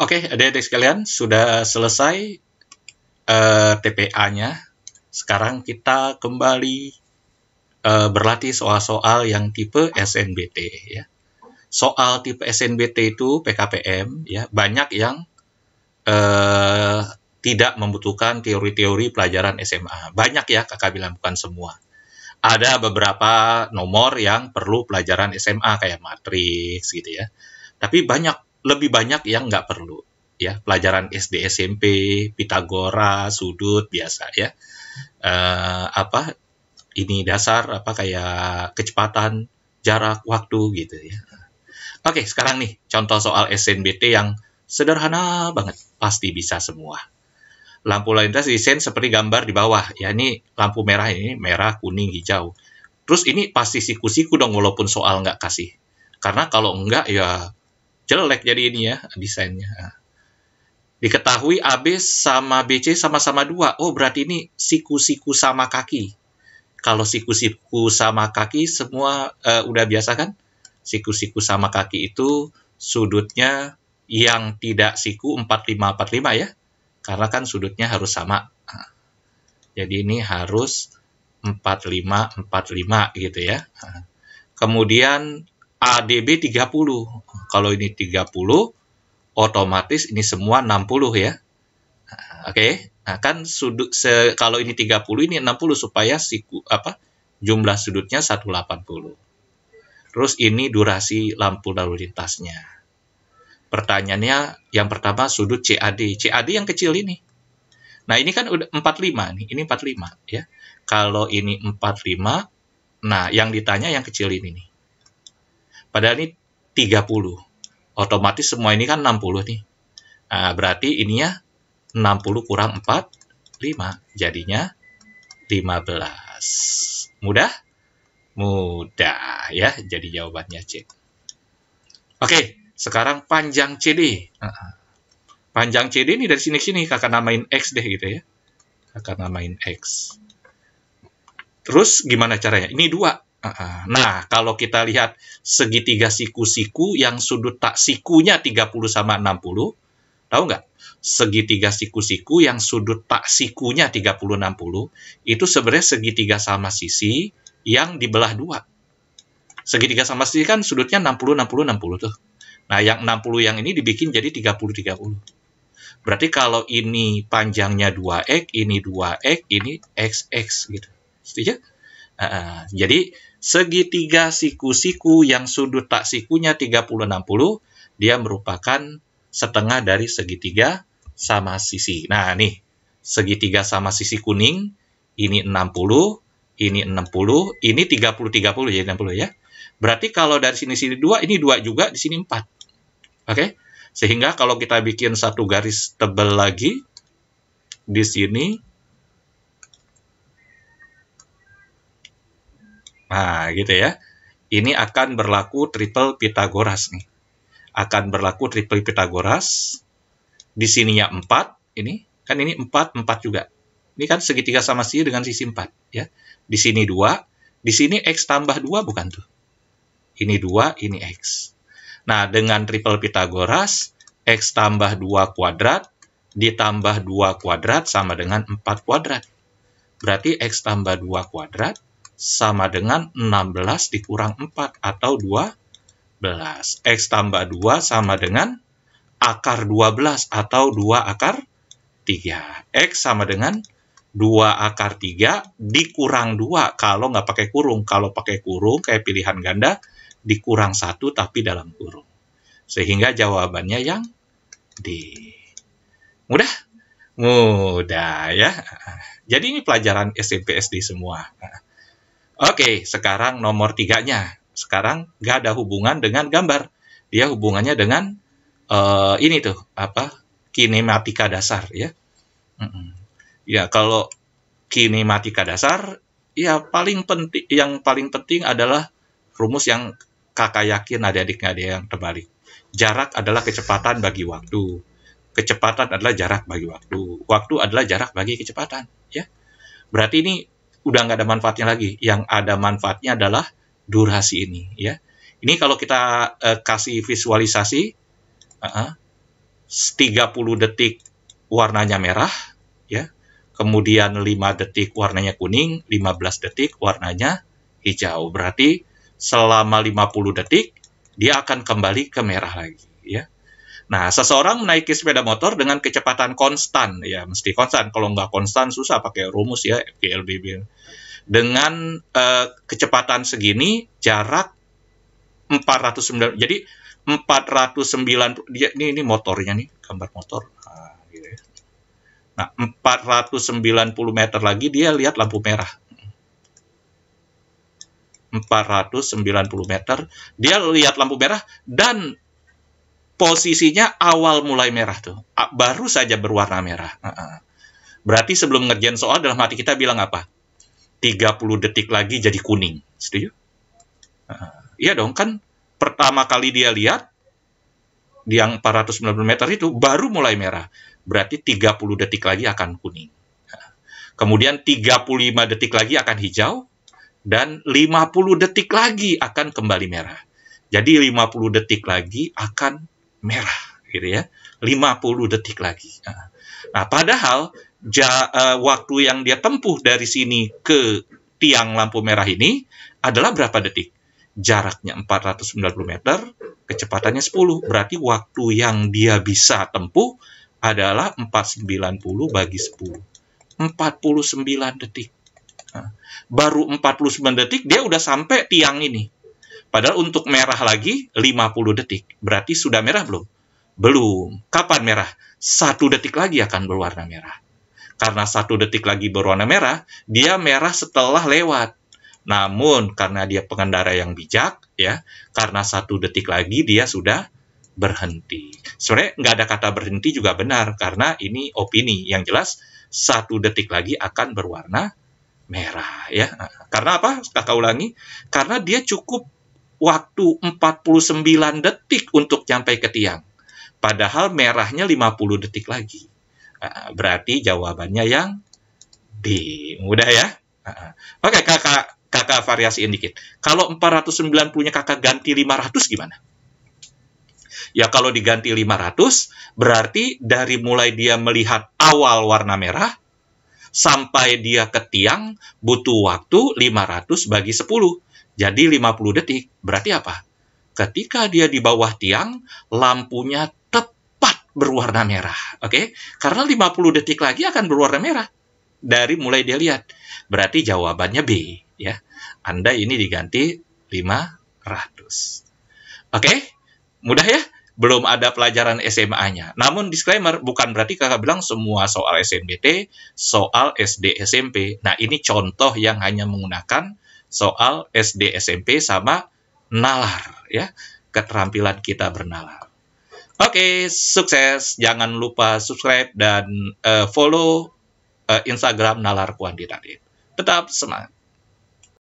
Oke, adik-adik sekalian, sudah selesai TPA-nya. Sekarang kita kembali berlatih soal-soal yang tipe SNBT ya. Soal tipe SNBT itu PKPM ya, banyak yang tidak membutuhkan teori-teori pelajaran SMA. Banyak ya, kakak bilang, bukan semua. Ada beberapa nomor yang perlu pelajaran SMA kayak matriks gitu ya. Tapi lebih banyak yang nggak perlu ya. Pelajaran SD SMP, Pitagoras, sudut biasa ya. Ini dasar kayak kecepatan, jarak, waktu gitu ya. Oke, sekarang nih contoh soal SNBT yang sederhana banget, pasti bisa semua. Lampu lalu lintas desain seperti gambar di bawah. Ya, ini lampu merah, ini merah, kuning, hijau. Terus ini pasti siku-siku dong walaupun soal nggak kasih. Karena kalau enggak ya jelek jadi ini ya desainnya. Diketahui AB sama BC sama-sama 2. Oh, berarti ini siku-siku sama kaki. Kalau siku-siku sama kaki semua udah biasa kan? Siku-siku sama kaki itu sudutnya yang tidak siku 45-45 ya. Karena kan sudutnya harus sama. Jadi ini harus 45-45 gitu ya. Kemudian ADB 30. Kalau ini 30, otomatis ini semua 60 ya. Oke. Nah, kan kalau ini 30, ini 60 supaya jumlah sudutnya 180. Terus ini durasi lampu lalu lintasnya. Pertanyaannya yang pertama sudut CAD. CAD yang kecil ini. Nah, ini kan udah 45 nih. Ini 45 ya. Kalau ini 45, nah yang ditanya yang kecil ini nih. Padahal ini 30. Otomatis semua ini kan 60 nih. Nah, berarti ininya 60 kurang 4, 5. Jadinya 15. Mudah? Mudah ya. Jadi jawabannya C. Oke, sekarang panjang CD. Panjang CD ini dari sini-sini kakak namain X deh gitu ya. Kakak namain X. Terus gimana caranya? Ini 2. Nah, kalau kita lihat segitiga siku-siku yang sudut tak sikunya 30 sama 60, tahu nggak? Segitiga siku-siku yang sudut tak sikunya 30-60, itu sebenarnya segitiga sama sisi yang dibelah 2. Segitiga sama sisi kan sudutnya 60-60-60 tuh. Nah, yang 60 yang ini dibikin jadi 30-30. Berarti kalau ini panjangnya 2x, ini 2x, ini xx gitu. Setuju? Jadi segitiga siku-siku yang sudut tak sikunya 30-60, dia merupakan setengah dari segitiga sama sisi. Nah, nih, segitiga sama sisi kuning, ini 60, ini 60, ini 30-30 jadi 60 ya. Berarti kalau dari sini 2, ini 2 juga, di sini 4. Oke? Sehingga kalau kita bikin satu garis tebal lagi, di sini, nah gitu ya, ini akan berlaku triple Pitagoras nih. Akan berlaku triple Pitagoras, di sininya 4, ini, kan ini 4 juga. Ini kan segitiga sama sisi dengan sisi 4, ya. Di sini 2, di sini X tambah 2 bukan tuh. Ini 2, ini X. Nah, dengan triple Pitagoras, X tambah 2 kuadrat ditambah 2 kuadrat sama dengan 4 kuadrat. Berarti X tambah 2 kuadrat sama dengan 16 dikurang 4 atau 12. X tambah 2 sama dengan akar 12 atau 2 akar 3. X sama dengan 2 akar 3 dikurang 2 kalau nggak pakai kurung. Kalau pakai kurung kayak pilihan ganda, dikurang 1 tapi dalam kurung. Sehingga jawabannya yang D. Mudah? Mudah ya. Jadi ini pelajaran SMP SD semua. Oke, sekarang nomor 3-nya. Sekarang nggak ada hubungan dengan gambar. Dia hubungannya dengan ini tuh, kinematika dasar ya. Ya, kalau kinematika dasar, ya yang paling penting adalah rumus yang kakak yakin adik-adik nggak ada yang terbalik. Jarak adalah kecepatan bagi waktu. Kecepatan adalah jarak bagi waktu. Waktu adalah jarak bagi kecepatan. Ya, berarti ini udah nggak ada manfaatnya lagi. Yang ada manfaatnya adalah durasi ini. Ya, ini kalau kita kasih visualisasi, 30 detik warnanya merah, ya. Kemudian 5 detik warnanya kuning, 15 detik warnanya hijau. Berarti selama 50 detik dia akan kembali ke merah lagi, ya. Nah, seseorang menaiki sepeda motor dengan kecepatan konstan, ya mesti konstan. Kalau nggak konstan susah pakai rumus ya, GLBB. Dengan kecepatan segini, jarak 409. Jadi 490, ini motornya nih, gambar motor. Nah, gitu ya. Nah, 490 meter lagi dia lihat lampu merah. 490 meter, dia lihat lampu merah dan posisinya awal mulai merah tuh. Baru saja berwarna merah. Berarti sebelum ngerjain soal dalam hati kita bilang apa? 30 detik lagi jadi kuning. Setuju? Iya dong, kan pertama kali dia lihat di yang 490 meter itu baru mulai merah. Berarti 30 detik lagi akan kuning. Kemudian 35 detik lagi akan hijau dan 50 detik lagi akan kembali merah. Jadi 50 detik lagi akan merah, gitu ya. 50 detik lagi. Nah, padahal waktu yang dia tempuh dari sini ke tiang lampu merah ini adalah berapa detik? Jaraknya 490 meter, kecepatannya 10. Berarti waktu yang dia bisa tempuh adalah 490 bagi 10. 49 detik. Baru 49 detik dia udah sampai tiang ini. Padahal untuk merah lagi 50 detik. Berarti sudah merah belum? Belum. Kapan merah? 1 detik lagi akan berwarna merah. Karena 1 detik lagi berwarna merah, dia merah setelah lewat. Namun karena dia pengendara yang bijak, ya, karena 1 detik lagi dia sudah berhenti. Sebenarnya nggak ada kata berhenti juga benar, karena ini opini. Yang jelas 1 detik lagi akan berwarna merah, ya. Karena apa? Kakak ulangi. Karena dia cukup waktu 49 detik untuk sampai ke tiang. Padahal merahnya 50 detik lagi. Berarti jawabannya yang D. Mudah ya? Oke, kakak variasiin dikit. Kalau 490-nya kakak ganti 500 gimana? Ya kalau diganti 500, berarti dari mulai dia melihat awal warna merah, sampai dia ke tiang, butuh waktu 500 bagi 10. Jadi 50 detik. Berarti apa? Ketika dia di bawah tiang, lampunya tepat berwarna merah. Oke? Karena 50 detik lagi akan berwarna merah. Dari mulai dia lihat. Berarti jawabannya B. Ya. Anda ini diganti 500. Oke? Mudah ya? Belum ada pelajaran SMA-nya. Namun disclaimer, bukan berarti kakak bilang semua soal SNBT, soal SD SMP. Nah, ini contoh yang hanya menggunakan soal SD SMP sama nalar, ya. Keterampilan kita bernalar. Oke, sukses. Jangan lupa subscribe dan follow Instagram Nalar Kuantitatif. Tetap semangat.